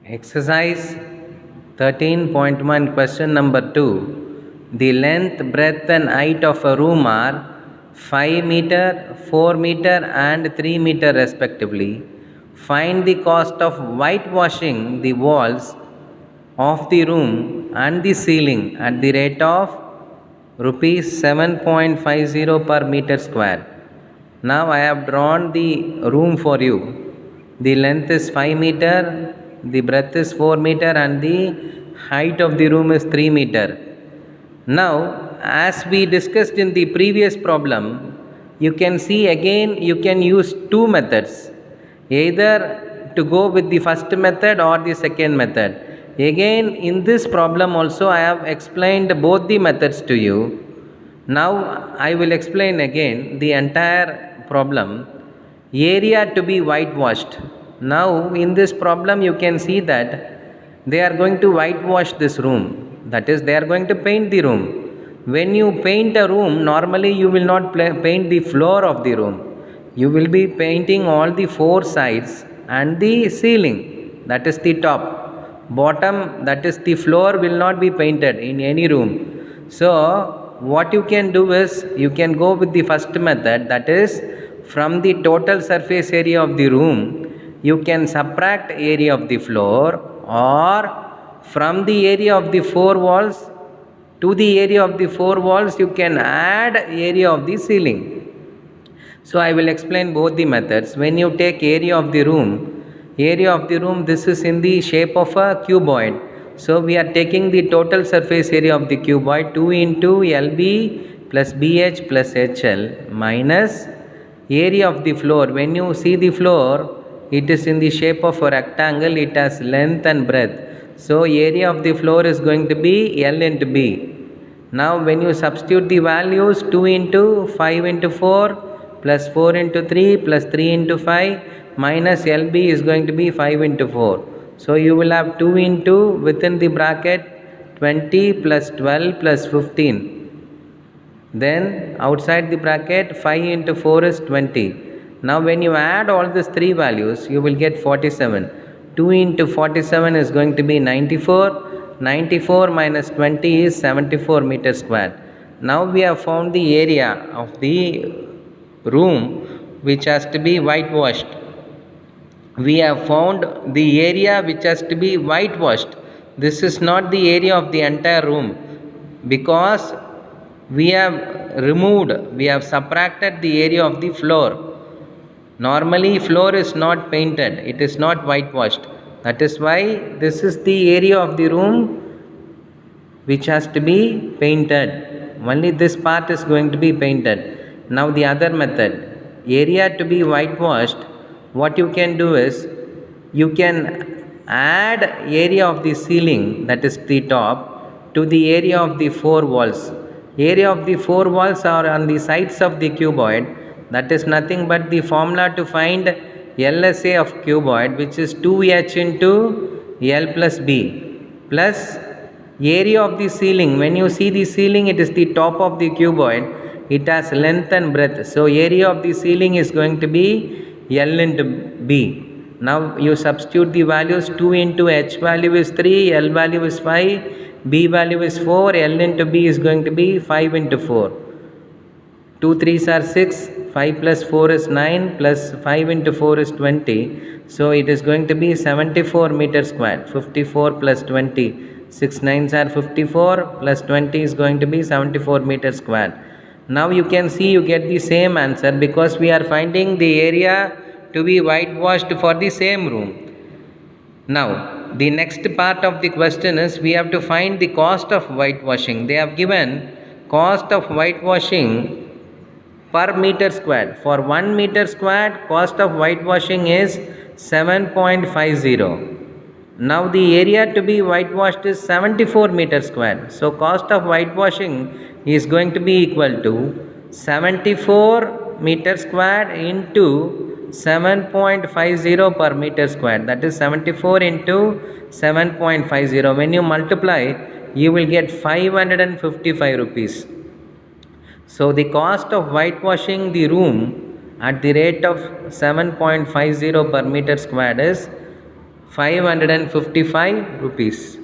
Exercise 13.1 question number 2. The length, breadth and height of a room are 5 meter, 4 meter and 3 meter respectively. Find the cost of whitewashing the walls of the room and the ceiling at the rate of rupees 7.50 per meter square. Now I have drawn the room for you. The length is 5 meter, the breadth is 4 meter and the height of the room is 3 meter. Now as we discussed in the previous problem, you can see again you can use two methods, either to go with the first method or the second method. Again in this problem also I have explained both the methods to you. Now I will explain again the entire problem. Area to be whitewashed. Now in this problem you can see that they are going to whitewash this room, that is they are going to paint the room. When you paint a room, normally you will not paint the floor of the room, you will be painting all the four sides and the ceiling, that is the top. Bottom, that is the floor, will not be painted in any room. So what you can do is you can go with the first method, that is from the total surface area of the room you can subtract area of the floor, or from the area of the four walls to the area of the four walls you can add area of the ceiling. So I will explain both the methods. When you take area of the room, this is in the shape of a cuboid. So we are taking the total surface area of the cuboid 2 into LB plus BH plus HL minus area of the floor. When you see the floor, it is in the shape of a rectangle, it has length and breadth. So area of the floor is going to be L into B. Now when you substitute the values, 2 into 5 into 4 plus 4 into 3 plus 3 into 5 minus LB is going to be 5 into 4. So you will have 2 into within the bracket 20 plus 12 plus 15. Then outside the bracket 5 into 4 is 20. Now when you add all these three values you will get 47. 2 into 47 is going to be 94. 94 minus 20 is 74 meters square. Now we have found the area of the room which has to be whitewashed. We have found the area which has to be whitewashed. This is not the area of the entire room, because we have subtracted the area of the floor. Normally floor is not painted, it is not whitewashed. That is why this is the area of the room which has to be painted. Only this part is going to be painted. Now the other method, area to be whitewashed, what you can do is you can add area of the ceiling, that is the top, to the area of the four walls. Area of the four walls are on the sides of the cuboid. That is nothing but the formula to find LSA of cuboid, which is 2H into L plus B, plus area of the ceiling. When you see the ceiling, it is the top of the cuboid, it has length and breadth. So area of the ceiling is going to be L into B. Now you substitute the values. 2 into H value is 3, L value is 5, B value is 4, L into B is going to be 5 into 4. 2 3s are 6, 5 plus 4 is 9, plus 5 into 4 is 20. So it is going to be 74 meters square. 54 plus 20, 6 9s are 54, plus 20 is going to be 74 meters square. Now you can see you get the same answer, because we are finding the area to be whitewashed for the same room. Now the next part of the question is we have to find the cost of whitewashing. They have given cost of whitewashing per meter squared. For 1 meter squared, cost of whitewashing is 7.50. Now the area to be whitewashed is 74 meters squared. So cost of whitewashing is going to be equal to 74 meters squared into 7.50 per meter squared. That is 74 into 7.50. When you multiply, you will get 555 rupees. So the cost of whitewashing the room at the rate of 7.50 per meter squared is 555 rupees.